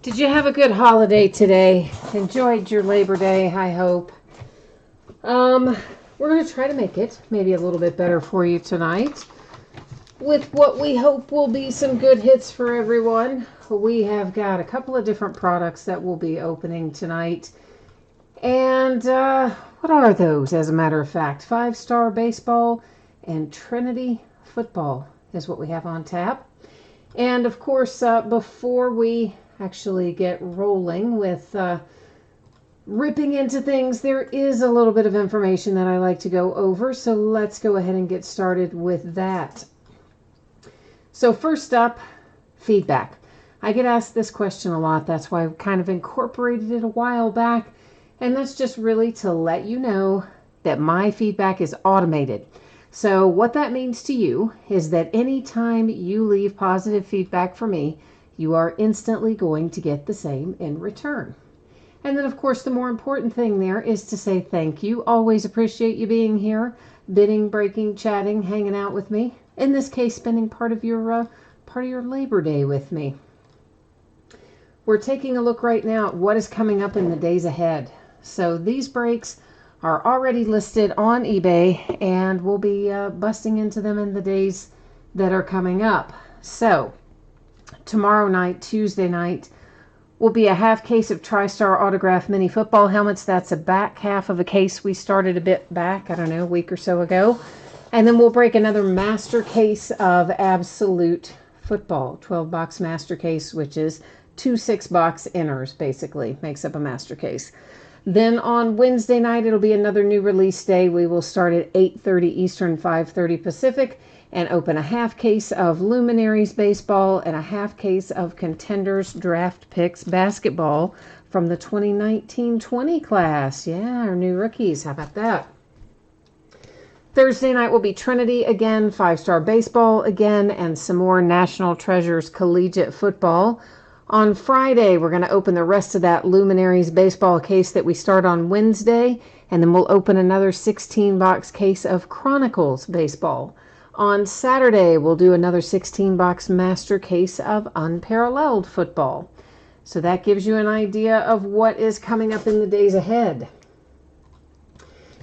Did you have a good holiday today? Enjoyed your Labor Day, I hope. We're going to try to make it maybe a little bit better for you tonight with what we hope will be some good hits for everyone. We have got a couple of different products that we'll be opening tonight. And what are those, as a matter of fact? 5-Star Baseball and Trinity Football is what we have on tap. And, of course, before we actually get rolling with ripping into things, there is a little bit of information that I like to go over, so let's go ahead and get started with that. So first up, feedback. I get asked this question a lot. That's why I kind of incorporated it a while back, and that's just really to let you know that my feedback is automated. So what that means to you is that anytime you leave positive feedback for me, you are instantly going to get the same in return. And then, of course, the more important thing there is to say thank you. Always appreciate you being here, bidding, breaking, chatting, hanging out with me. In this case, spending part of your Labor Day with me. We're taking a look right now at what is coming up in the days ahead. So these breaks are already listed on eBay, and we'll be busting into them in the days that are coming up. So tomorrow night, Tuesday night, will be a half case of TriStar Autograph Mini Football helmets. That's a back half of a case we started a bit back, I don't know, a week or so ago. And then we'll break another master case of Absolute Football, 12-box master case, which is 2 6-box inners, basically, makes up a master case. Then on Wednesday night, it'll be another new release day. We will start at 8:30 Eastern, 5:30 Pacific, and open a half case of Luminaries Baseball and a half case of Contenders Draft Picks Basketball from the 2019-20 class. Yeah, our new rookies. How about that? Thursday night will be Trinity again, 5-Star Baseball again, and some more National Treasures Collegiate Football. On Friday, we're going to open the rest of that Luminaries Baseball case that we start on Wednesday, and then we'll open another 16-box case of Chronicles Baseball. On Saturday, we'll do another 16-box master case of Unparalleled Football. So that gives you an idea of what is coming up in the days ahead.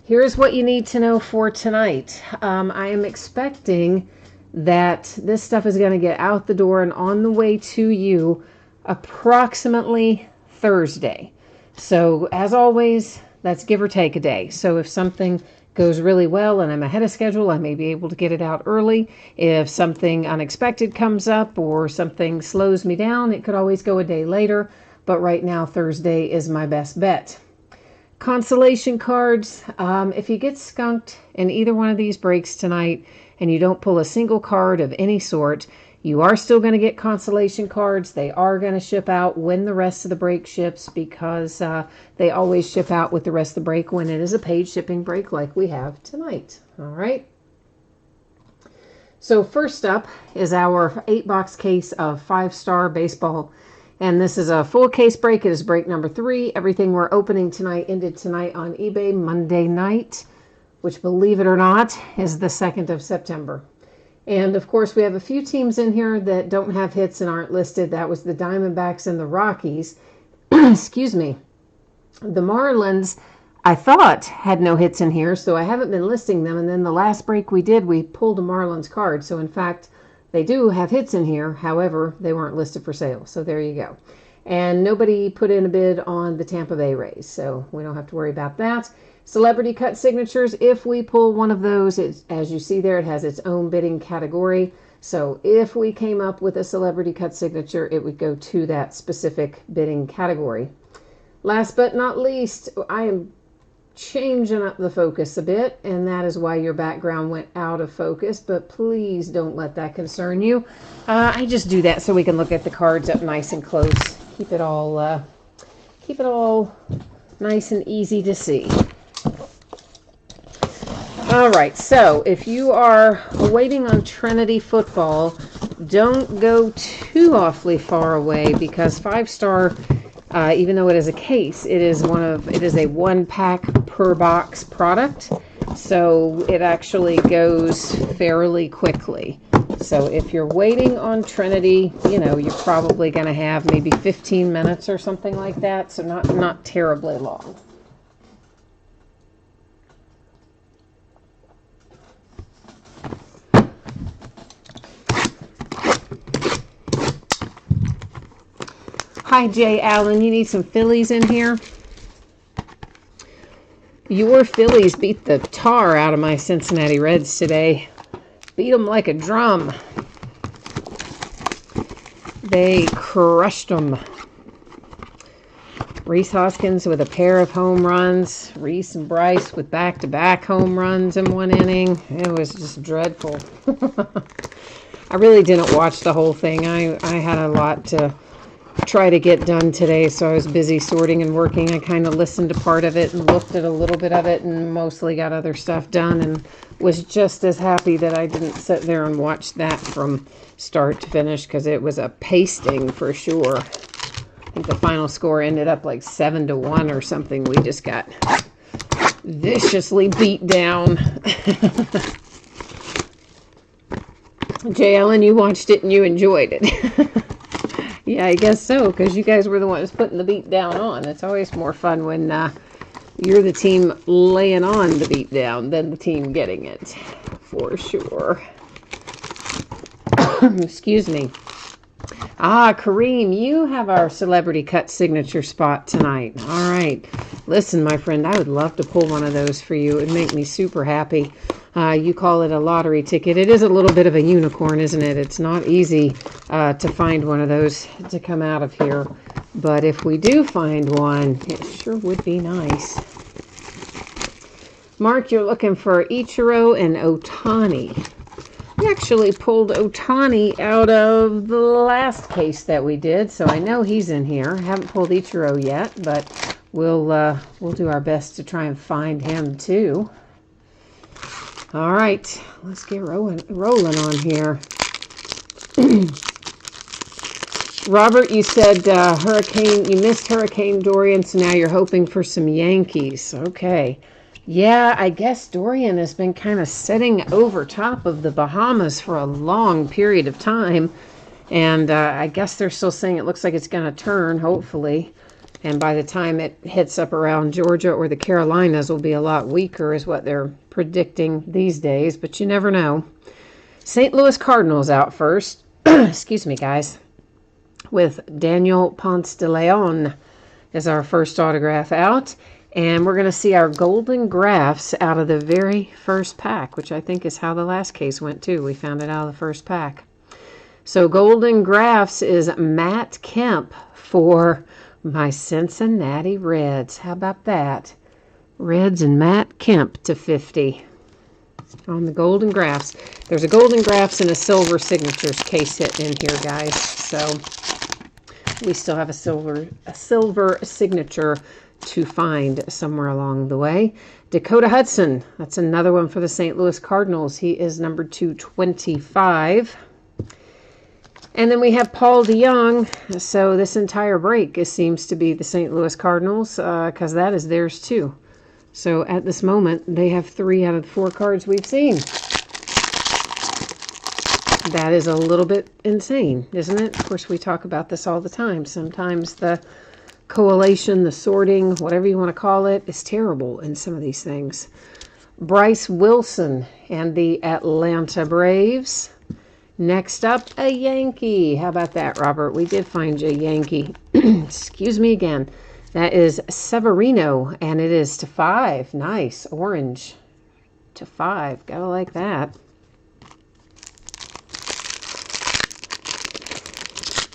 Here's what you need to know for tonight. I am expecting that this stuff is going to get out the door and on the way to you approximately Thursday. So as always, that's give or take a day. So if something goes really well and I'm ahead of schedule, I may be able to get it out early. If something unexpected comes up or something slows me down, it could always go a day later. But right now, Thursday is my best bet. Consolation cards. If you get skunked in either one of these breaks tonight and you don't pull a single card of any sort, you are still going to get consolation cards. They are going to ship out when the rest of the break ships, because they always ship out with the rest of the break when it is a paid shipping break like we have tonight. All right. So first up is our 8-box case of 5-Star Baseball. And this is a full case break. It is break number 3. Everything we're opening tonight ended tonight on eBay Monday night, which, believe it or not, is the 2nd of September. And, of course, we have a few teams in here that don't have hits and aren't listed. That was the Diamondbacks and the Rockies. Excuse me. The Marlins, I thought, had no hits in here, so I haven't been listing them. And then the last break we did, we pulled a Marlins card. So, in fact, they do have hits in here. However, they weren't listed for sale. So there you go. And nobody put in a bid on the Tampa Bay Rays, so we don't have to worry about that. Celebrity cut signatures, if we pull one of those, as you see there, it has its own bidding category. So if we came up with a celebrity cut signature, it would go to that specific bidding category. Last but not least, I am changing up the focus a bit, and that is why your background went out of focus, but please don't let that concern you. I just do that so we can look at the cards up nice and close. Keep it all nice and easy to see. All right, so if you are waiting on Trinity Football, don't go too awfully far away, because 5-Star, even though it is a case, it is a 1-pack per box product, so it actually goes fairly quickly. So if you're waiting on Trinity, you know, you're probably going to have maybe 15 minutes or something like that. So not terribly long. Hi, Jay Allen. You need some Phillies in here? Your Phillies beat the tar out of my Cincinnati Reds today. Beat them like a drum. They crushed them. Rhys Hoskins with a pair of home runs. Rhys and Bryce with back-to-back home runs in one inning. It was just dreadful. I really didn't watch the whole thing. I had a lot to try to get done today, so I was busy sorting and working. I kind of listened to part of it and looked at a little bit of it and mostly got other stuff done and was just as happy that I didn't sit there and watch that from start to finish, because it was a pasting for sure. I think the final score ended up like 7-1 or something. We just got viciously beat down. Jay Ellen, you watched it and you enjoyed it. Yeah, I guess so, because you guys were the ones putting the beat down on. It's always more fun when you're the team laying on the beat down than the team getting it, for sure. Excuse me. Kareem, you have our celebrity cut signature spot tonight. All right. Listen, my friend, I would love to pull one of those for you. It would make me super happy. You call it a lottery ticket. It is a little bit of a unicorn, isn't it? It's not easy to find one of those to come out of here. But if we do find one, it sure would be nice. Mark, you're looking for Ichiro and Ohtani. We actually pulled Ohtani out of the last case that we did, so I know he's in here. Haven't pulled Ichiro yet, but we'll do our best to try and find him too. All right, let's get rolling on here. Robert, you said you missed Hurricane Dorian, so now you're hoping for some Yankees. Okay. Yeah, I guess Dorian has been kind of sitting over top of the Bahamas for a long period of time. And I guess they're still saying it looks like it's going to turn, hopefully. And by the time it hits up around Georgia or the Carolinas, will be a lot weaker, is what they're predicting these days. But you never know. St. Louis Cardinals out first. Excuse me, guys. With Daniel Ponce de Leon is our first autograph out. And we're going to see our golden graphs out of the very first pack, which I think is how the last case went, too. We found it out of the first pack. So golden graphs is Matt Kemp for my Cincinnati Reds. How about that? Reds and Matt Kemp to 50 on the golden graphs. There's a golden graphs and a silver signatures case hit in here, guys. So we still have a silver signature to find somewhere along the way. Dakota Hudson, that's another one for the St. Louis Cardinals. He is number 225. And then we have Paul DeYoung. So this entire break seems to be the St. Louis Cardinals, because that is theirs too. So at this moment, they have 3 out of the 4 cards we've seen. That is a little bit insane, isn't it? Of course, we talk about this all the time. Sometimes the collation, the sorting, whatever you want to call it, is terrible in some of these things. Bryce Wilson and the Atlanta Braves. Next up, a Yankee. How about that, Robert? We did find a Yankee. Excuse me again. That is Severino, and it is to 5. Nice. Orange to 5. Gotta like that.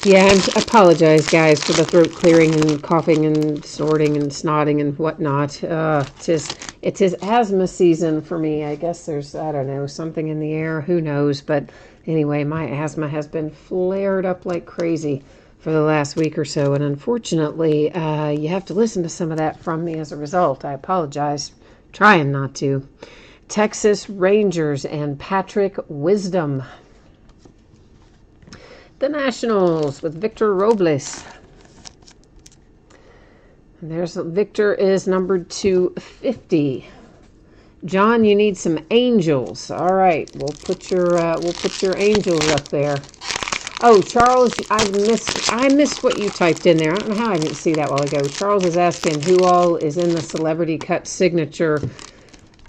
Yeah, I apologize, guys, for the throat clearing and coughing and snorting and snotting and whatnot. It is asthma season for me. I guess there's, I don't know, something in the air. Who knows? But anyway, my asthma has been flared up like crazy for the last week or so. And unfortunately, you have to listen to some of that from me as a result. I apologize. Trying not to. Texas Rangers and Patrick Wisdom. The Nationals with Victor Robles. And there's Victor is numbered to 50. John, you need some angels. All right, we'll put your angels up there. Oh, Charles, I missed what you typed in there. I don't know how I didn't see that while ago. Charles is asking who all is in the Celebrity Cut signature.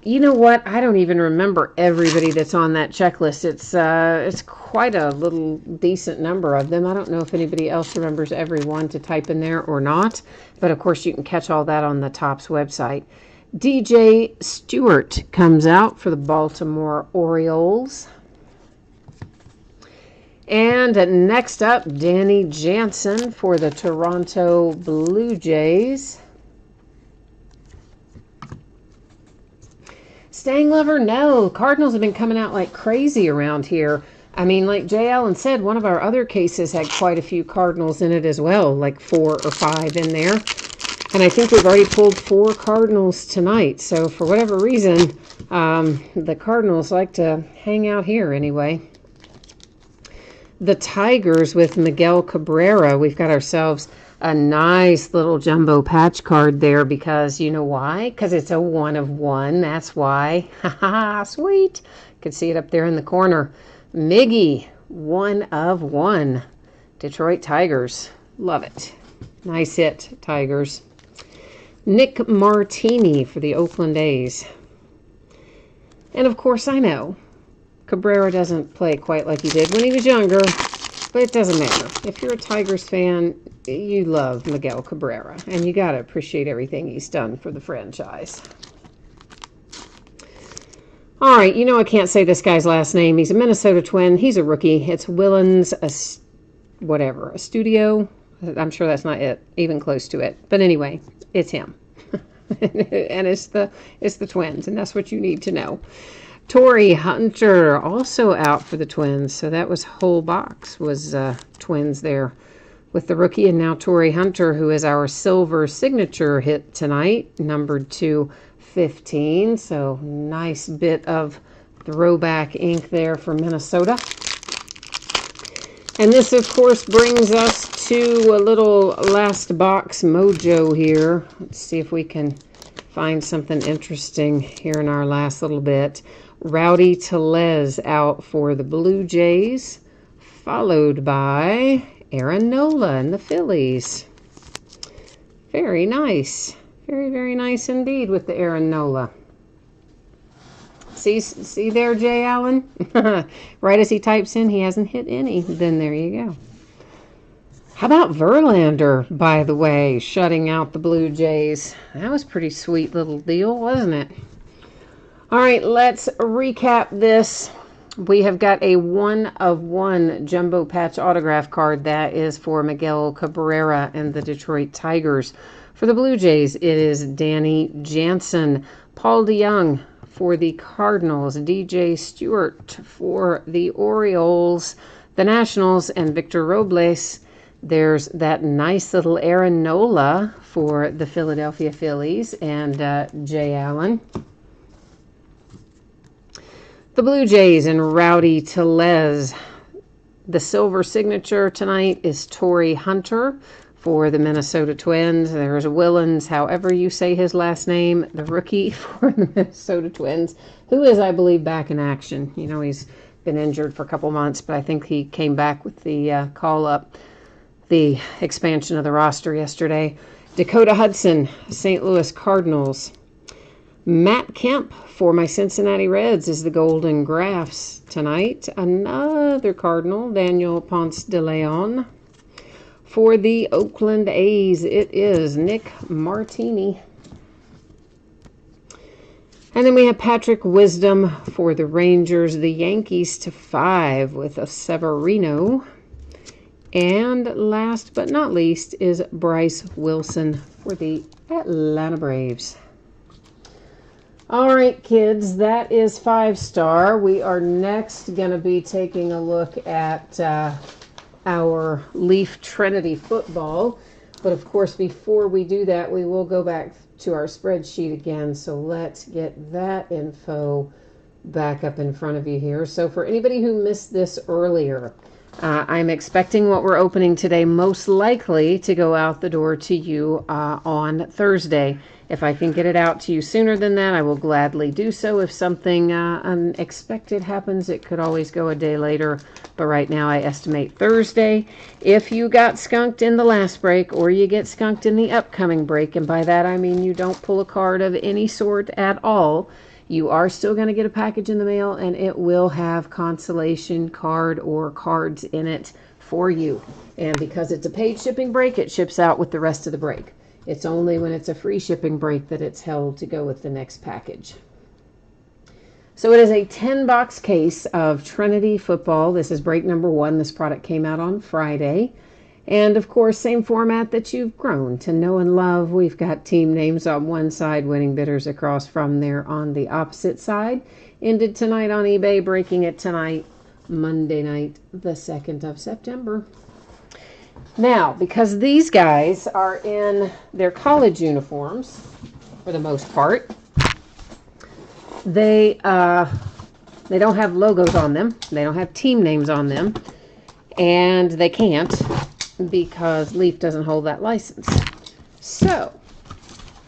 You know what? I don't even remember everybody that's on that checklist. It's quite a little decent number of them. I don't know if anybody else remembers everyone to type in there or not. But of course, you can catch all that on the Topps website. DJ Stewart comes out for the Baltimore Orioles. And next up, Danny Jansen for the Toronto Blue Jays. Staying Lover, no. Cardinals have been coming out like crazy around here. I mean, like Jay Allen said, one of our other cases had quite a few Cardinals in it as well, like 4 or 5 in there. And I think we've already pulled 4 Cardinals tonight. So for whatever reason, the Cardinals like to hang out here anyway. The Tigers with Miguel Cabrera. We've got ourselves a nice little jumbo patch card there because you know why? Because it's a 1 of 1. That's why. Haha, sweet. Could see it up there in the corner. Miggy, 1 of 1. Detroit Tigers. Love it. Nice hit, Tigers. Nick Martini for the Oakland A's. And of course, I know Cabrera doesn't play quite like he did when he was younger, but it doesn't matter. If you're a Tigers fan, you love Miguel Cabrera, and you got to appreciate everything he's done for the franchise. All right, you know I can't say this guy's last name. He's a Minnesota Twin. He's a rookie. It's Willens, a studio. I'm sure that's not it, even close to it. But anyway, it's him. And it's the Twins, and that's what you need to know. Torrey Hunter also out for the Twins. So that was whole box was Twins there with the rookie. And now Torrey Hunter, who is our silver signature hit tonight, numbered to 15. So nice bit of throwback ink there for Minnesota. And this, of course, brings us to a little last box mojo here. Let's see if we can find something interesting here in our last little bit. Rowdy Tellez out for the Blue Jays, followed by Aaron Nola and the Phillies. Very nice. Very, very nice indeed with the Aaron Nola. See there, Jay Allen? Right as he types in, he hasn't hit any. Then there you go. How about Verlander, by the way, shutting out the Blue Jays? That was a pretty sweet little deal, wasn't it? All right, let's recap this. We have got a 1 of 1 jumbo patch autograph card. That is for Miguel Cabrera and the Detroit Tigers. For the Blue Jays, it is Danny Jansen. Paul DeYoung for the Cardinals. DJ Stewart for the Orioles. The Nationals and Victor Robles. There's that nice little Aaron Nola for the Philadelphia Phillies and Jay Allen. The Blue Jays and Rowdy Tellez. The silver signature tonight is Torrey Hunter for the Minnesota Twins. There's Willens, however you say his last name, the rookie for the Minnesota Twins, who is, I believe, back in action. You know, he's been injured for a couple months, but I think he came back with the call-up, the expansion of the roster yesterday. Dakota Hudson, St. Louis Cardinals. Matt Kemp for my Cincinnati Reds is the Golden Graphs tonight. Another Cardinal, Daniel Ponce de Leon. For the Oakland A's, it is Nick Martini. And then we have Patrick Wisdom for the Rangers, the Yankees to 5 with a Severino. And last but not least is Bryce Wilson for the Atlanta Braves. All right, kids, that is 5-star. We are next going to be taking a look at our Leaf Trinity football. But, of course, before we do that, we will go back to our spreadsheet again. So let's get that info back up in front of you here. So for anybody who missed this earlier, I'm expecting what we're opening today most likely to go out the door to you on Thursday. If I can get it out to you sooner than that, I will gladly do so. If something unexpected happens, it could always go a day later. But right now I estimate Thursday. If you got skunked in the last break or you get skunked in the upcoming break, and by that I mean you don't pull a card of any sort at all, you are still going to get a package in the mail, and it will have consolation card or cards in it for you. And because it's a paid shipping break, it ships out with the rest of the break. It's only when it's a free shipping break that it's held to go with the next package. So it is a 10-box case of Trinity football. This is break number 1. This product came out on Friday. And, of course, same format that you've grown to know and love. We've got team names on one side, winning bidders across from there on the opposite side. Ended tonight on eBay, breaking it tonight, Monday night, the 2nd of September. Now, because these guys are in their college uniforms, for the most part, they don't have logos on them. They don't have team names on them. And they can't, because Leaf doesn't hold that license. So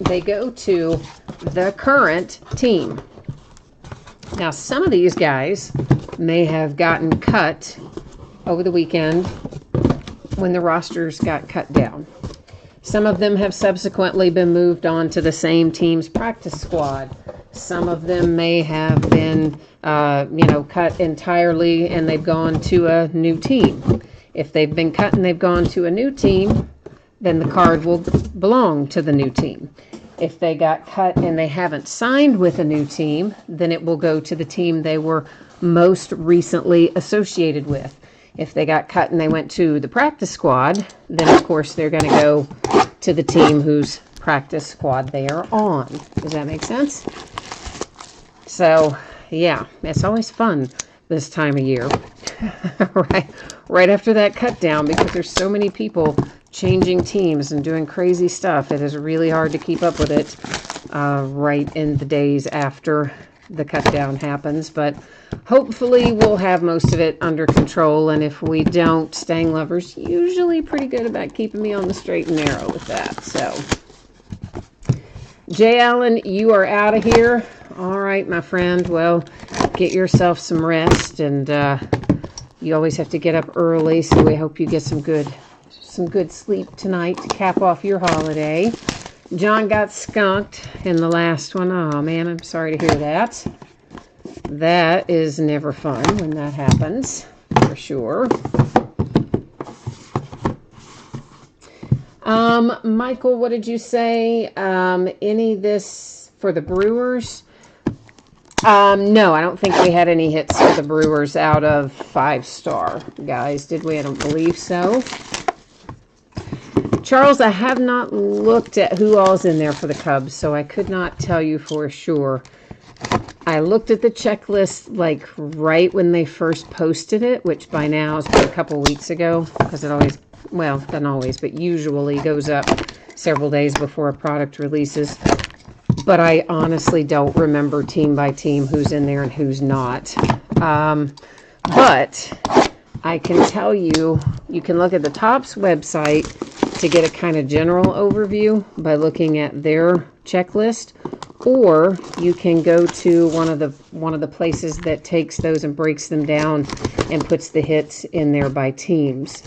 they go to the current team. Now, some of these guys may have gotten cut over the weekend when the rosters got cut down. Some of them have subsequently been moved on to the same team's practice squad. Some of them may have been, cut entirely and they've gone to a new team. If they've been cut and they've gone to a new team, then the card will belong to the new team. If they got cut and they haven't signed with a new team, then it will go to the team they were most recently associated with. If they got cut and they went to the practice squad, then of course they're going to go to the team whose practice squad they are on. Does that make sense? So, yeah, it's always fun this time of year. right after that cut down, because there's so many people changing teams and doing crazy stuff. It is really hard to keep up with it right in the days after the cut down happens, but hopefully we'll have most of it under control, and if we don't, Stang Lover's usually pretty good about keeping me on the straight and narrow with that. So, Jay Allen, you are out of here. All right, my friend. Well, get yourself some rest, and you always have to get up early, so we hope you get some good sleep tonight to cap off your holiday. John got skunked in the last one. Oh, man, I'm sorry to hear that. That is never fun when that happens, for sure. Michael, what did you say? Any this for the Brewers? No, I don't think we had any hits for the Brewers out of 5-star, guys. Did we? I don't believe so. Charles, I have not looked at who all's in there for the Cubs, so I could not tell you for sure. I looked at the checklist like right when they first posted it, which by now is a couple weeks ago, because it always, well, doesn't always, but usually goes up several days before a product releases. But I honestly don't remember team by team who's in there and who's not. But I can tell you, you can look at the Topps website to get a kind of general overview by looking at their checklist, or you can go to one of the places that takes those and breaks them down and puts the hits in there by teams.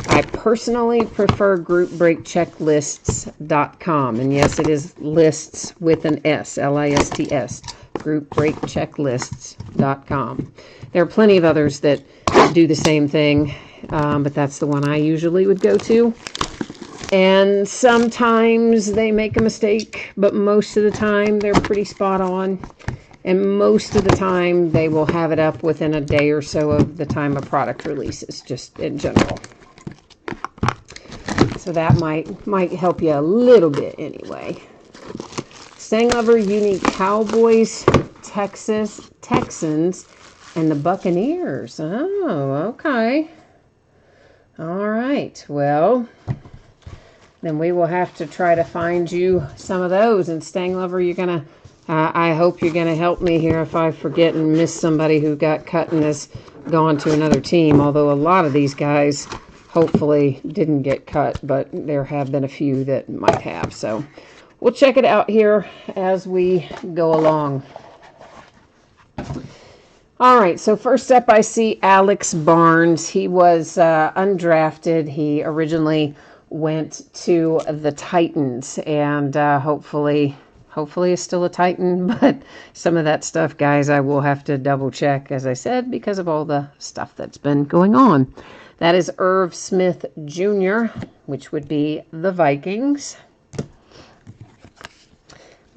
I personally prefer groupbreakchecklists.com, and yes, it is lists with an S, L-I-S-T-S, groupbreakchecklists.com. There are plenty of others that do the same thing, but that's the one I usually would go to. And sometimes they make a mistake, but most of the time they're pretty spot on. And most of the time they will have it up within a day or so of the time a product releases, just in general. So that might help you a little bit anyway. Stang Lover, you need Cowboys, Texans, and the Buccaneers. Oh, okay. All right. Well, then we will have to try to find you some of those. And Stang Lover, you're going to, I hope you're going to help me here if I forget and miss somebody who got cut and has gone to another team. Although a lot of these guys hopefully didn't get cut, but there have been a few that might have. So we'll check it out here as we go along. All right, so first up I see Alex Barnes. He was undrafted. He originally went to the Titans, and hopefully is still a Titan, but some of that stuff, guys, I will have to double check, as I said, because of all the stuff that's been going on. That is Irv Smith Jr., which would be the Vikings.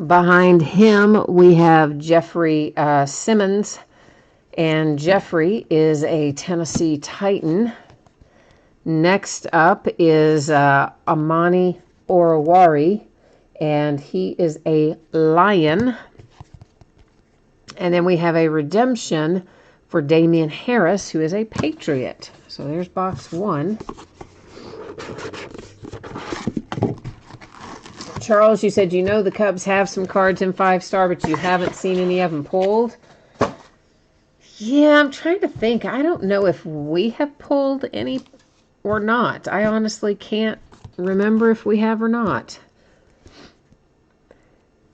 Behind him, we have Jeffrey Simmons, and Jeffrey is a Tennessee Titan. Next up is Amani Oruwari, and he is a Lion. And then we have a redemption for Damian Harris, who is a Patriot. So there's box one. Charles, you said you know the Cubs have some cards in 5-star, but you haven't seen any of them pulled. Yeah, I'm trying to think. I don't know if we have pulled any or not. I honestly can't remember if we have or not.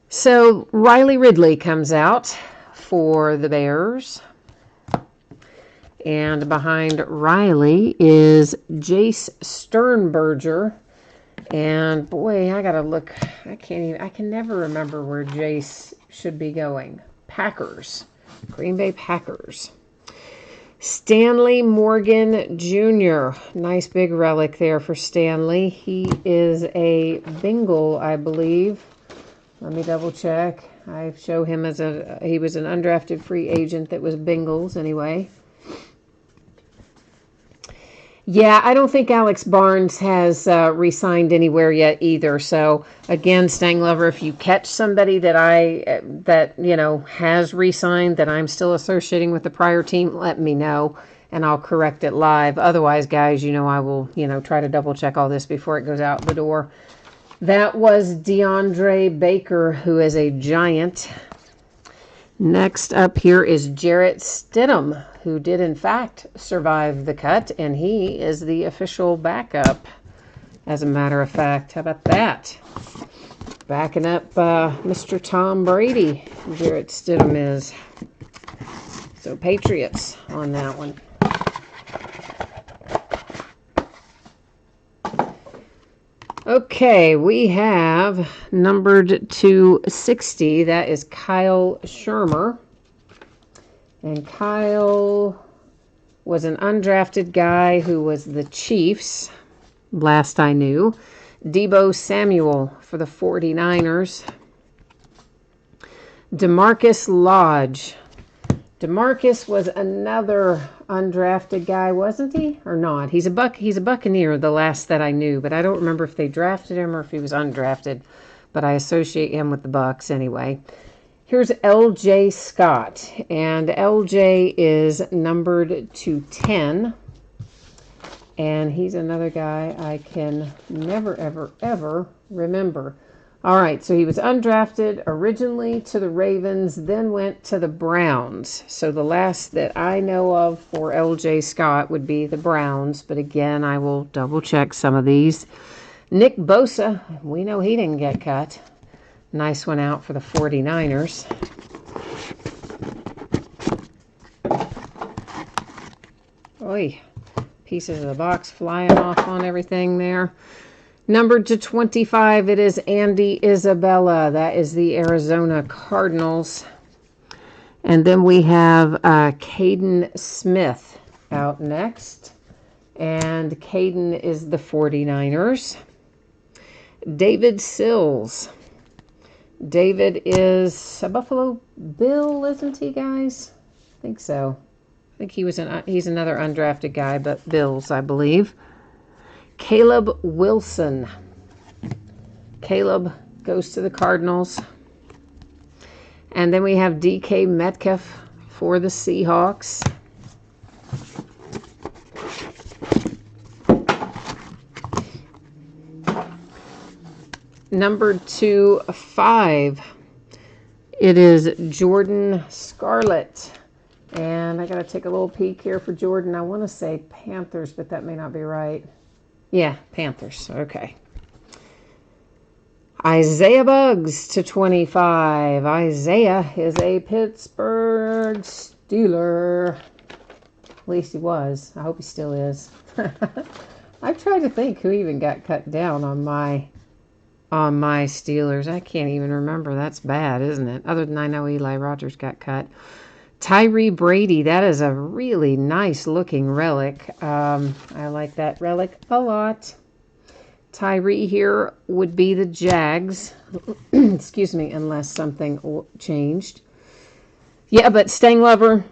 So Riley Ridley comes out for the Bears. And behind Riley is Jace Sternberger. And boy, I gotta look. I can never remember where Jace should be going. Packers. Green Bay Packers. Stanley Morgan Jr. Nice big relic there for Stanley. He is a Bengal, I believe. Let me double check. I show him as he was an undrafted free agent that was Bengals anyway. Yeah, I don't think Alex Barnes has re-signed anywhere yet either. So again, Stang Lover, if you catch somebody that has re-signed that I'm still associating with the prior team, let me know and I'll correct it live. Otherwise, guys, I will try to double check all this before it goes out the door. That was DeAndre Baker, who is a Giant. Next up here is Jarrett Stidham, who did in fact survive the cut, and he is the official backup, as a matter of fact. How about that? Backing up Mr. Tom Brady, Jarrett Stidham is. So Patriots on that one. Okay, we have numbered to 60. That is Kyle Shermer. And Kyle was an undrafted guy who was the Chiefs, last I knew. Deebo Samuel for the 49ers. DeMarcus Lodge. DeMarcus was another undrafted guy, wasn't he? Or not? He's a Buccaneer, the last that I knew, but I don't remember if they drafted him or if he was undrafted. But I associate him with the Bucs anyway. Here's L.J. Scott, and L.J. is numbered to 10. And he's another guy I can never, ever, ever remember. All right, so he was undrafted originally to the Ravens, then went to the Browns. So the last that I know of for L.J. Scott would be the Browns. But again, I will double check some of these. Nick Bosa, we know he didn't get cut. Nice one out for the 49ers. Oy, pieces of the box flying off on everything there. Numbered to 25, it is Andy Isabella. That is the Arizona Cardinals. And then we have Caden Smith out next. And Caden is the 49ers. David Sills. David is a Buffalo Bill, isn't he, guys? I think so. I think he's another undrafted guy, but Bills, I believe. Caleb Wilson. Caleb goes to the Cardinals. And then we have DK Metcalf for the Seahawks. Numbered to 5, it is Jordan Scarlett. And I got to take a little peek here for Jordan. I want to say Panthers, but that may not be right. Yeah, Panthers. Okay. Isaiah Buggs to 25. Isaiah is a Pittsburgh Steeler. At least he was. I hope he still is. I tried to think who even got cut down on my Steelers. I can't even remember. That's bad, isn't it? Other than I know Eli Rogers got cut. Tyree Brady, that is a really nice looking relic. I like that relic a lot. Tyree here would be the Jags. Excuse me, unless something changed. Yeah, but Stang Lover,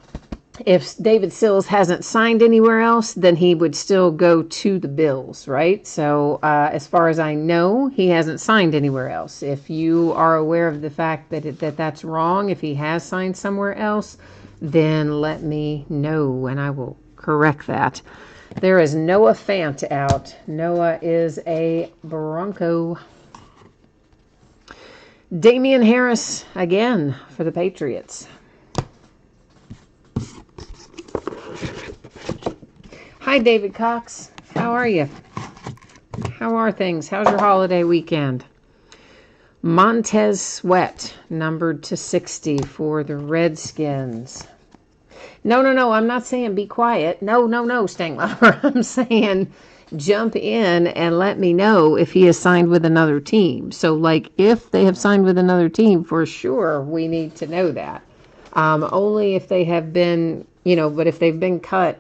if David Sills hasn't signed anywhere else, then he would still go to the Bills, right? So as far as I know, he hasn't signed anywhere else. If you are aware of the fact that that's wrong, if he has signed somewhere else, then let me know and I will correct that. There is Noah Fant out. Noah is a Bronco. Damian Harris again for the Patriots. Hi, David Cox. How are you? How are things? How's your holiday weekend? Montez Sweat, numbered to 60 for the Redskins. No, I'm not saying be quiet. No, Stang Lover. I'm saying jump in and let me know if he has signed with another team. So, like, if they have signed with another team, for sure, we need to know that. Only if they have been, but if they've been cut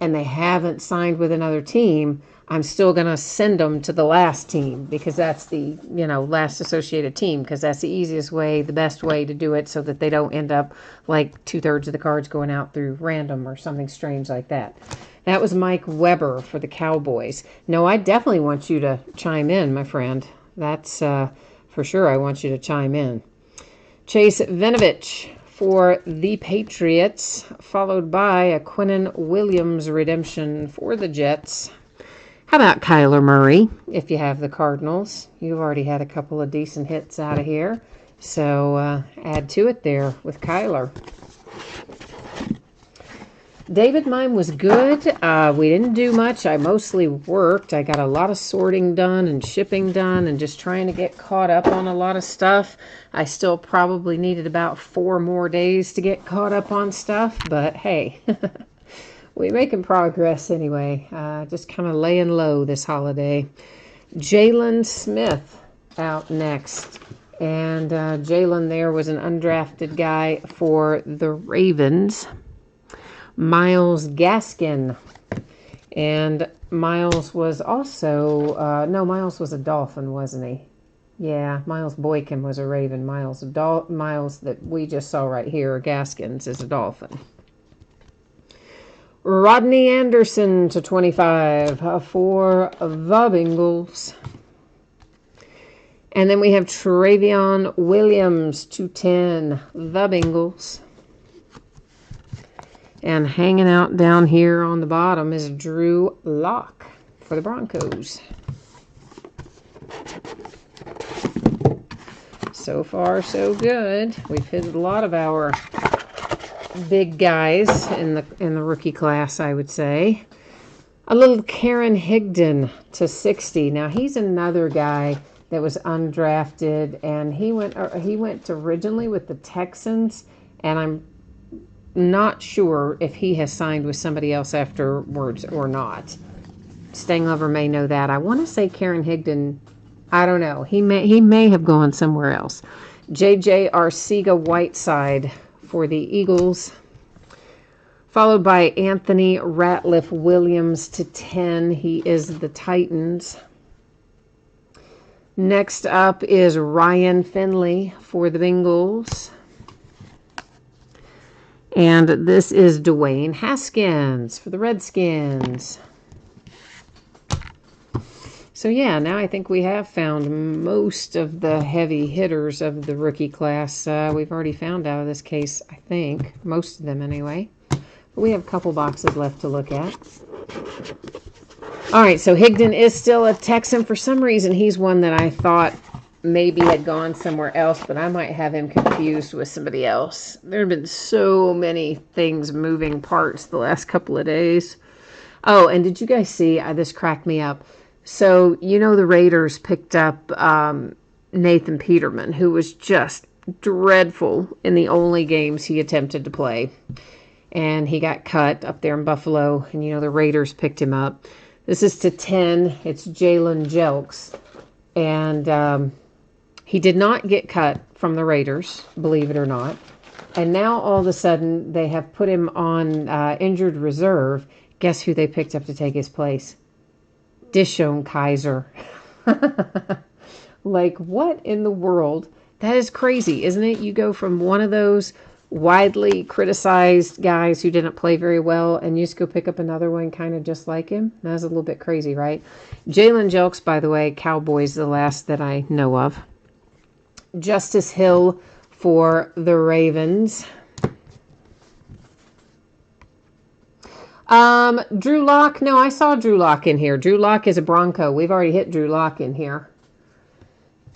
and they haven't signed with another team, I'm still going to send them to the last team because that's the, last associated team because that's the easiest way, the best way to do it so that they don't end up like 2/3 of the cards going out through random or something strange like that. That was Mike Weber for the Cowboys. No, I definitely want you to chime in, my friend. That's for sure. I want you to chime in. Chase Vinovich for the Patriots, followed by a Quinnen Williams redemption for the Jets. How about Kyler Murray, if you have the Cardinals? You've already had a couple of decent hits out of here. So add to it there with Kyler. David, mine was good. We didn't do much. I mostly worked. I got a lot of sorting done and shipping done and just trying to get caught up on a lot of stuff. I still probably needed about 4 more days to get caught up on stuff, but hey. We're making progress anyway. Just kind of laying low this holiday. Jalen Smith out next. And Jalen there was an undrafted guy for the Ravens. Myles Gaskin. And Myles was also... Myles was a Dolphin, wasn't he? Yeah, Miles Boykin was a Raven. Miles that we just saw right here, Gaskins, is a Dolphin. Rodney Anderson to 25 for the Bengals. And then we have Travion Williams to 10, the Bengals. And hanging out down here on the bottom is Drew Lock for the Broncos. So far, so good. We've hit a lot of our big guys in the rookie class, I would say. A little Karen Higdon to 60. Now he's another guy that was undrafted, and he went originally with the Texans, and I'm not sure if he has signed with somebody else afterwards or not. Stang Lover may know that. I want to say Karen Higdon. I don't know. He may have gone somewhere else. J.J. Arcega-Whiteside for the Eagles, followed by Anthony Ratliff Williams to 10. He is the Titans. Next up is Ryan Finley for the Bengals. And this is Dwayne Haskins for the Redskins. So yeah, now I think we have found most of the heavy hitters of the rookie class. We've already found out of this case, I think. Most of them anyway. But we have a couple boxes left to look at. All right, so Higdon is still a Texan. For some reason, he's one that I thought maybe had gone somewhere else, but I might have him confused with somebody else. There have been so many things, moving parts the last couple of days. Oh, and did you guys see, this cracked me up. So, the Raiders picked up Nathan Peterman, who was just dreadful in the only games he attempted to play. And he got cut up there in Buffalo, and the Raiders picked him up. This is to 10. It's Jalen Jelks. And he did not get cut from the Raiders, believe it or not. And now all of a sudden they have put him on injured reserve. Guess who they picked up to take his place? Dishon Kaiser. Like, what in the world? That is crazy, isn't it? You go from one of those widely criticized guys who didn't play very well, and you just go pick up another one kind of just like him. That's a little bit crazy, right? Jalen Jelks, by the way, Cowboys, the last that I know of. Justice Hill for the Ravens. Drew Lock. No, I saw Drew Lock in here. Drew Lock is a Bronco. We've already hit Drew Lock in here.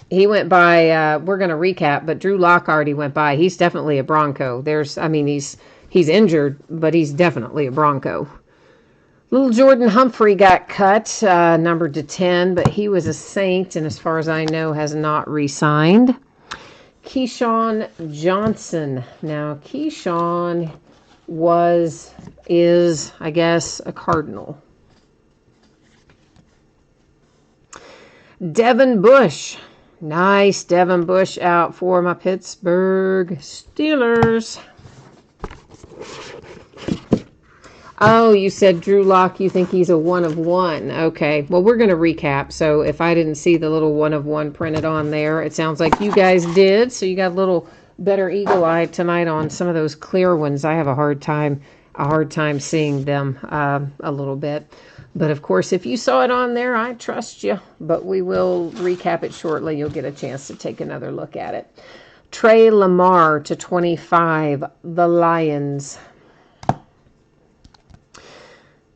He went by, we're going to recap, but Drew Lock already went by. He's definitely a Bronco. He's injured, but he's definitely a Bronco. Little Jordan Humphrey got cut, numbered to 10, but he was a Saint, and as far as I know, has not re-signed. Keyshawn Johnson. Now, Keyshawn is, I guess, a Cardinal. Devin Bush. Nice Devin Bush out for my Pittsburgh Steelers. Oh, you said Drew Lock, you think he's a 1 of 1. Okay, well, we're going to recap. So if I didn't see the little 1 of 1 printed on there, it sounds like you guys did. So you got a little better eagle eye tonight on some of those clear ones. I have a hard time seeing them a little bit. But of course, if you saw it on there, I trust you. But we will recap it shortly. You'll get a chance to take another look at it. Trey Lamar to 25, the Lions.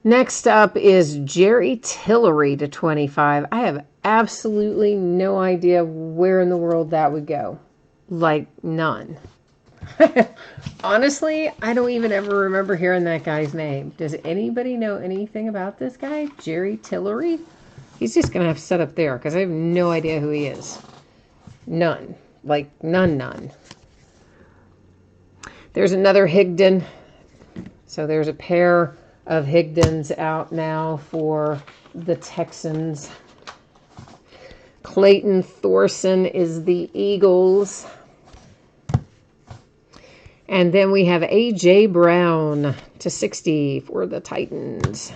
Next up is Jerry Tillery to 25. I have absolutely no idea where in the world that would go. Like, none. Honestly, I don't even ever remember hearing that guy's name. Does anybody know anything about this guy? Jerry Tillery? He's just going to have to set up there because I have no idea who he is. None. Like, none. There's another Higdon. So there's a pair of Higdons out now for the Texans. Clayton Thorson is the Eagles. And then we have A.J. Brown to 60 for the Titans.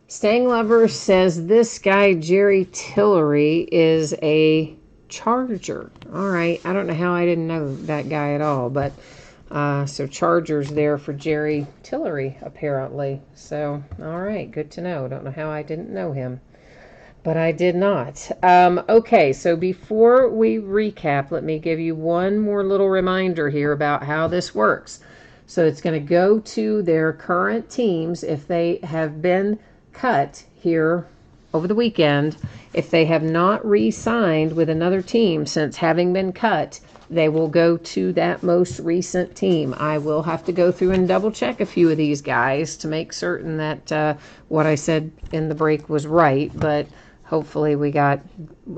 Stanglover says this guy, Jerry Tillery, is a Charger. All right. I don't know how I didn't know that guy at all. But so Chargers there for Jerry Tillery, apparently. So, all right. Good to know. Don't know how I didn't know him. But I did not. Okay, so before we recap, let me give you one more little reminder here about how this works. So it's going to go to their current teams if they have been cut here over the weekend. If they have not re-signed with another team since having been cut, they will go to that most recent team. I will have to go through and double check a few of these guys to make certain that what I said in the break was right, but hopefully we got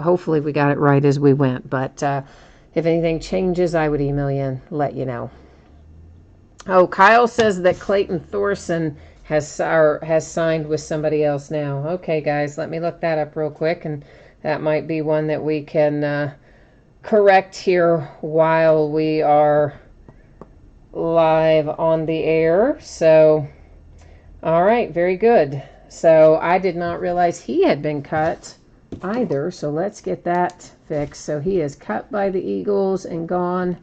it right as we went. But if anything changes, I would email you and let you know. Oh, Kyle says that Clayton Thorson has signed with somebody else now. Okay, guys, let me look that up real quick, and that might be one that we can correct here while we are live on the air. So, all right, very good. So I did not realize he had been cut either. So let's get that fixed. So he is cut by the Eagles and gone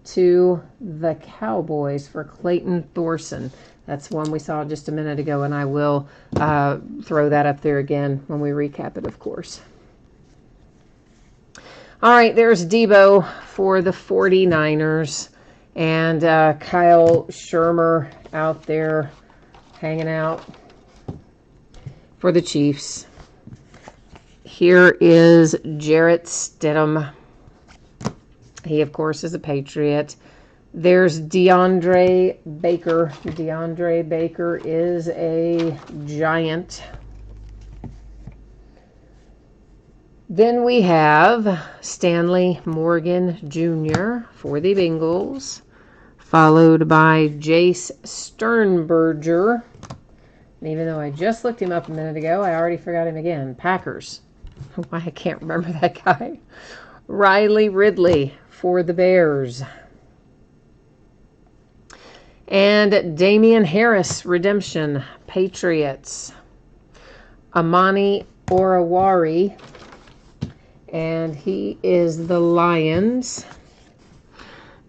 to the Cowboys for Clayton Thorson. That's one we saw just a minute ago, and I will throw that up there again when we recap it, of course. All right, there's Debo for the 49ers, and Kyle Shermer out there hanging out for the Chiefs. Here is Jarrett Stidham. He, of course, is a Patriot. There's DeAndre Baker. DeAndre Baker is a Giant. Then we have Stanley Morgan Jr. for the Bengals, followed by Jace Sternberger. And even though I just looked him up a minute ago, I already forgot him again. Packers. Why I can't remember that guy. Riley Ridley for the Bears. And Damian Harris, redemption, Patriots. Amani Oruwari, and he is the Lions.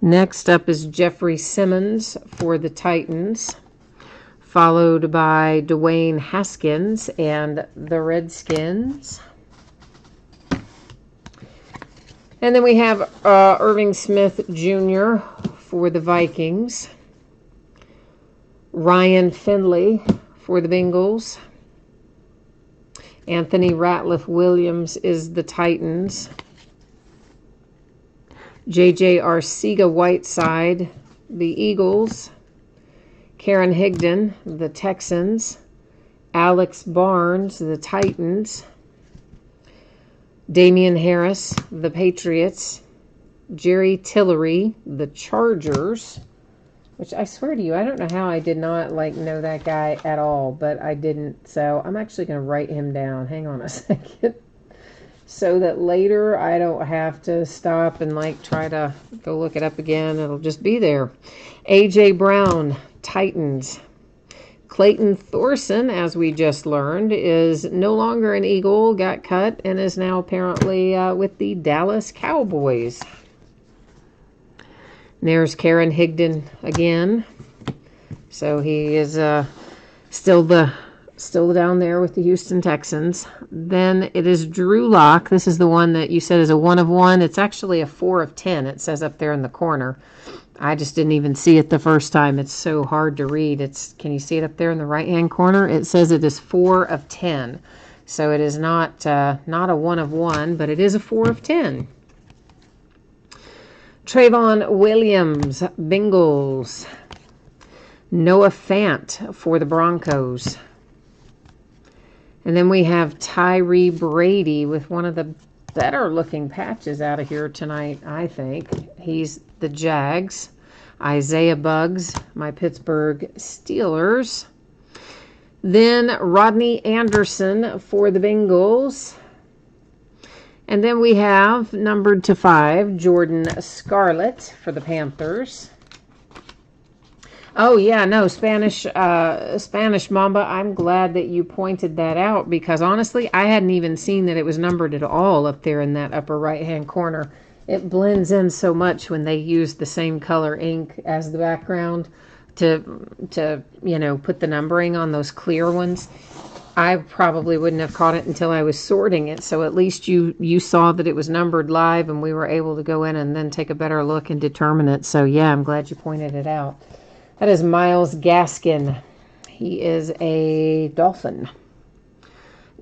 Next up is Jeffrey Simmons for the Titans, followed by Dwayne Haskins and the Redskins. And then we have Irving Smith Jr. for the Vikings. Ryan Finley for the Bengals. Anthony Ratliff Williams is the Titans. J.J. Arcega-Whiteside, the Eagles. Karen Higdon, the Texans. Alex Barnes, the Titans. Damian Harris, the Patriots. Jerry Tillery, the Chargers. Which I swear to you, I don't know how I did not know that guy at all, but I didn't. So I'm actually going to write him down. Hang on a second. So that later I don't have to stop and try to go look it up again. It'll just be there. A.J. Brown, Titans. Clayton Thorson, as we just learned, is no longer an Eagle, got cut, and is now apparently with the Dallas Cowboys. There's Karen Higdon again. So he is still down there with the Houston Texans. Then it is Drew Lock. This is the one that you said is a 1 of 1. It's actually a 4 of 10. It says up there in the corner. I just didn't even see it the first time. It's so hard to read. Can you see it up there in the right-hand corner? It says it is 4 of 10. So it is not a 1 of 1, but it is a 4 of 10. Trayvon Williams, Bengals. Noah Fant for the Broncos. And then we have Tyree Brady with one of the better looking patches out of here tonight, I think. He's the Jags. Isaiah Buggs, my Pittsburgh Steelers. Then Rodney Anderson for the Bengals. And then we have, numbered to 5, Jordan Scarlett for the Panthers. Oh, yeah, no, Spanish Mamba, I'm glad that you pointed that out because, honestly, I hadn't even seen that it was numbered at all up there in that upper right-hand corner. It blends in so much when they use the same color ink as the background to put the numbering on those clear ones. I probably wouldn't have caught it until I was sorting it, so at least you saw that it was numbered live and we were able to go in and then take a better look and determine it. So, yeah, I'm glad you pointed it out. That is Myles Gaskin. He is a Dolphin.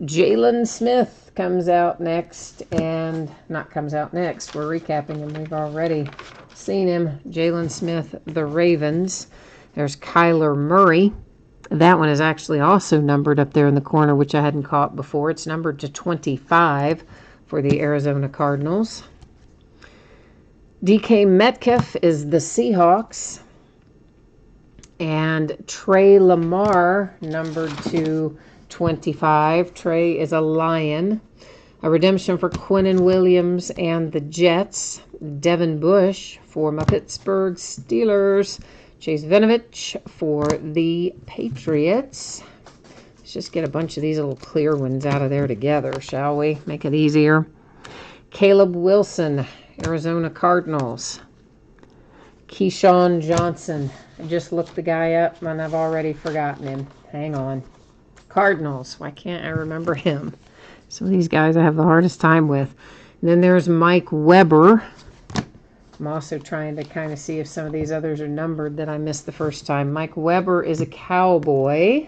Jalen Smith comes out next, and not comes out next. We're recapping him. We've already seen him. Jalen Smith, the Ravens. There's Kyler Murray. That one is actually also numbered up there in the corner, which I hadn't caught before. It's numbered to 25 for the Arizona Cardinals. DK Metcalf is the Seahawks. And Trey Lamar, numbered to 25. Trey is a Lion. A redemption for Quinnen Williams and the Jets. Devin Bush for my Pittsburgh Steelers. Chase Vinovich for the Patriots. Let's just get a bunch of these little clear ones out of there together, shall we? Make it easier. Caleb Wilson, Arizona Cardinals. Keyshawn Johnson. I just looked the guy up and I've already forgotten him. Hang on. Cardinals. Why can't I remember him? Some of these guys I have the hardest time with. And then there's Mike Weber. I'm also trying to kind of see if some of these others are numbered that I missed the first time. Mike Weber is a Cowboy.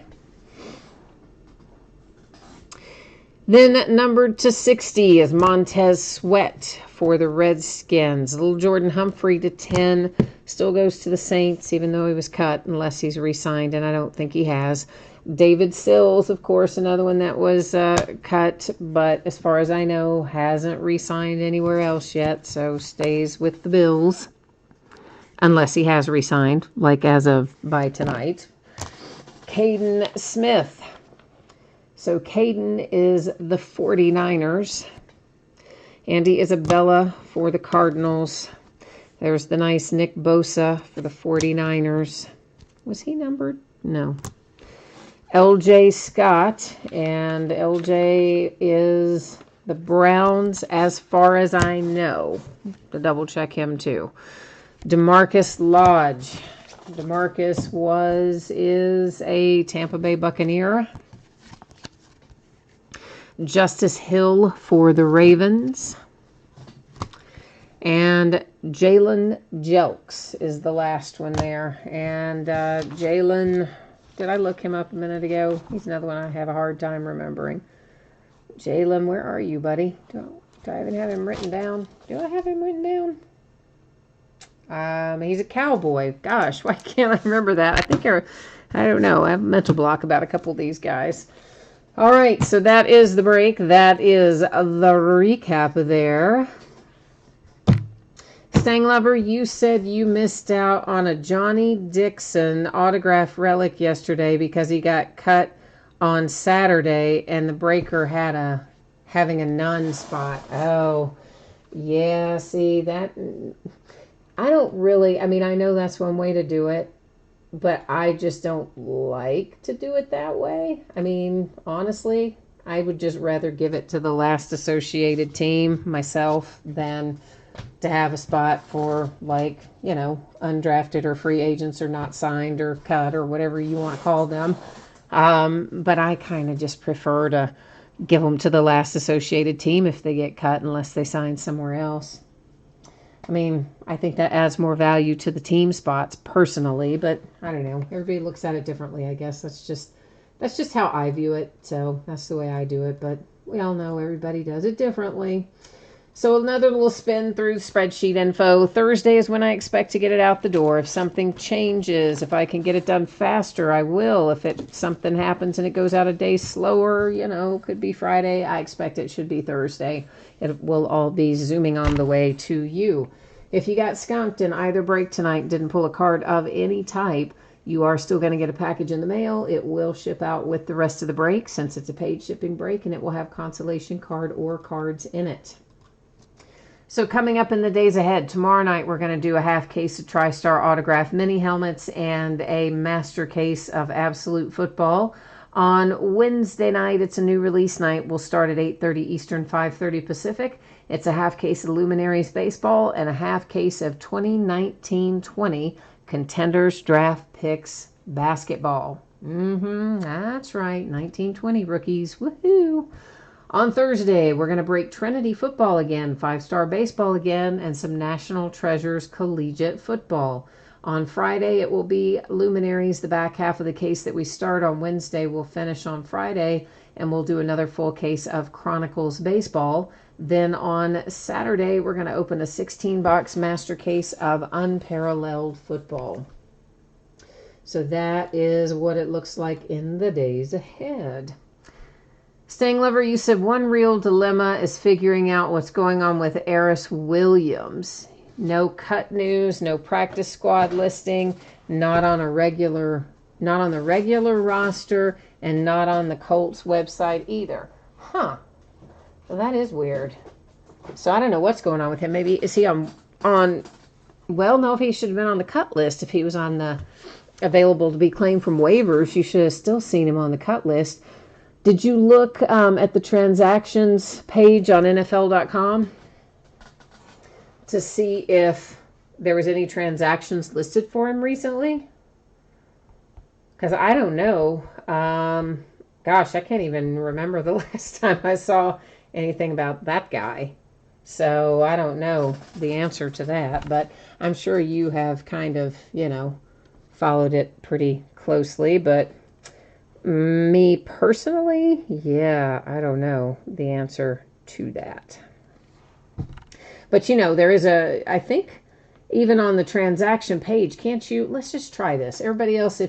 Then numbered to 60 is Montez Sweat for the Redskins. Little Jordan Humphrey to 10. Still goes to the Saints, even though he was cut, unless he's re-signed, and I don't think he has. David Sills, of course, another one that was cut, but as far as I know, hasn't re-signed anywhere else yet, so stays with the Bills. Unless he has re-signed, like as of by tonight. Caden Smith. So Caden is the 49ers. Andy Isabella for the Cardinals. There's the nice Nick Bosa for the 49ers. Was he numbered? No. LJ Scott. And LJ is the Browns as far as I know. To double check him too. DeMarcus Lodge. DeMarcus is a Tampa Bay Buccaneer. Justice Hill for the Ravens. And Jalen Jelks is the last one there. And Jalen, did I look him up a minute ago? He's another one I have a hard time remembering. Jalen, where are you, buddy? Do I even have him written down? Do I have him written down? He's a Cowboy. Gosh, why can't I remember that? I don't know. I have a mental block about a couple of these guys. All right, so that is the break. That is the recap there. Stang Lover, you said you missed out on a Johnny Dixon autograph relic yesterday because he got cut on Saturday and the breaker had having a none spot. Oh, yeah, see, that... I don't really, I mean, I know that's one way to do it, but I just don't like to do it that way. I mean, honestly, I would just rather give it to the last associated team myself than to have a spot for, like, you know, undrafted or free agents or not signed or cut or whatever you want to call them. But I kind of just prefer to give them to the last associated team if they get cut unless they sign somewhere else. I mean, I think that adds more value to the team spots personally, but I don't know. Everybody looks at it differently, I guess. That's just how I view it. So that's the way I do it, but we all know everybody does it differently. So another little spin through spreadsheet info. Thursday is when I expect to get it out the door. If something changes, if I can get it done faster, I will. If something happens and it goes out a day slower, you know, could be Friday. I expect it should be Thursday. It will all be zooming on the way to you. If you got skunked in either break tonight and didn't pull a card of any type, you are still going to get a package in the mail. It will ship out with the rest of the break since it's a paid shipping break, and it will have consolation card or cards in it. So coming up in the days ahead, tomorrow night we're going to do a half case of TriStar autograph mini helmets and a master case of Absolute Football. On Wednesday night, it's a new release night. We'll start at 8:30 Eastern, 5:30 Pacific. It's a half case of Luminaries Baseball and a half case of 2019-20 Contenders Draft Picks Basketball. That's right, 1920 rookies. Woohoo! On Thursday, we're going to break Trinity football again, 5-star baseball again, and some National Treasures collegiate football. On Friday, it will be Luminaries. The back half of the case that we start on Wednesday will finish on Friday, and we'll do another full case of Chronicles baseball. Then on Saturday, we're going to open a 16-box master case of Unparalleled football. So that is what it looks like in the days ahead. Stang Lover, you said one real dilemma is figuring out what's going on with Eris Williams. No cut news, no practice squad listing, not on the regular roster, and not on the Colts website either. Huh. Well, that is weird. So I don't know what's going on with him. Maybe is he on well, no, if he should have been on the cut list. If he was on the available to be claimed from waivers, you should have still seen him on the cut list. Did you look at the transactions page on NFL.com to see if there was any transactions listed for him recently? Because I don't know. Gosh, I can't even remember the last time I saw anything about that guy. So I don't know the answer to that. But I'm sure you have kind of, followed it pretty closely. But Me personally, yeah, I don't know the answer to that. But there is I think even on the transaction page, can't you? Let's just try this. Everybody else,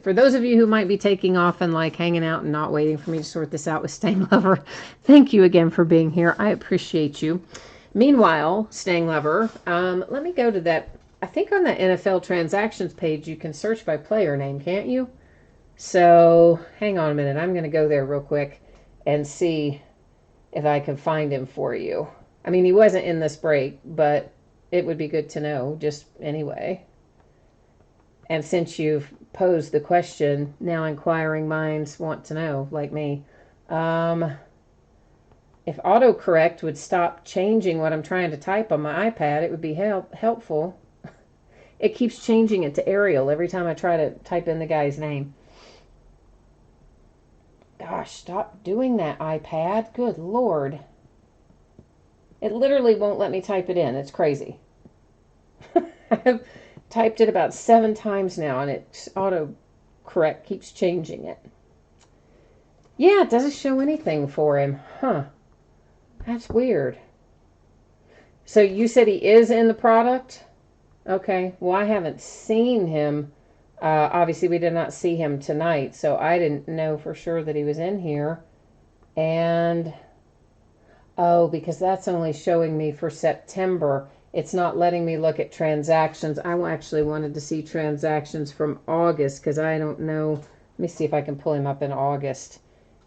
for those of you who might be taking off and like hanging out and not waiting for me to sort this out with Staying Lover, thank you again for being here. I appreciate you. Meanwhile, Staying Lover, let me go to that. I think on the NFL transactions page, you can search by player name, can't you? So hang on a minute. I'm going to go there real quick and see if I can find him for you. I mean, he wasn't in this break, but it would be good to know just anyway. And since you've posed the question, now inquiring minds want to know, like me. If autocorrect would stop changing what I'm trying to type on my iPad, it would be helpful. It keeps changing it to Arial every time I try to type in the guy's name. Gosh, stop doing that, iPad. Good Lord. It literally won't let me type it in. It's crazy. I've typed it about 7 times now, and it autocorrect keeps changing it. Yeah, it doesn't show anything for him. Huh. That's weird. So you said he is in the product? Okay. Well, I haven't seen him. Obviously, we did not see him tonight, so I didn't know for sure that he was in here. And, oh, because that's only showing me for September. It's not letting me look at transactions. I actually wanted to see transactions from August because I don't know. Let me see if I can pull him up in August.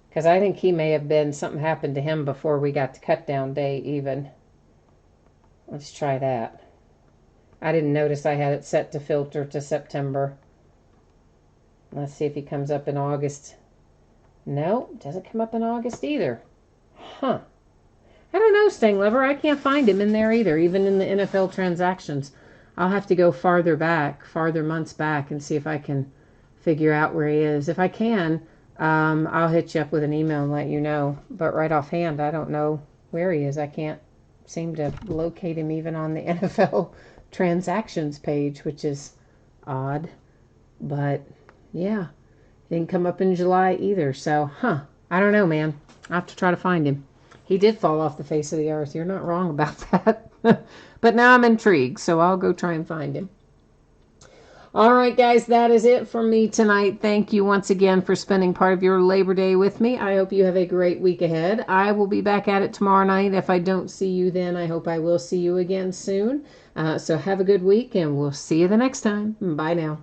Because I think he may have been, something happened to him before we got to cut down day even. Let's try that. I didn't notice I had it set to filter to September. Let's see if he comes up in August. No, doesn't come up in August either. Huh. I don't know, Staying Lover. I can't find him in there either, even in the NFL transactions. I'll have to go farther months back, and see if I can figure out where he is. If I can, I'll hit you up with an email and let you know. But right offhand, I don't know where he is. I can't seem to locate him even on the NFL transactions page, which is odd. But yeah, he didn't come up in July either. So, I don't know, man. I'll have to try to find him. He did fall off the face of the earth. You're not wrong about that. But now I'm intrigued, so I'll go try and find him. All right, guys, that is it for me tonight. Thank you once again for spending part of your Labor Day with me. I hope you have a great week ahead. I will be back at it tomorrow night. If I don't see you then, I hope I will see you again soon. So have a good week, and we'll see you the next time. Bye now.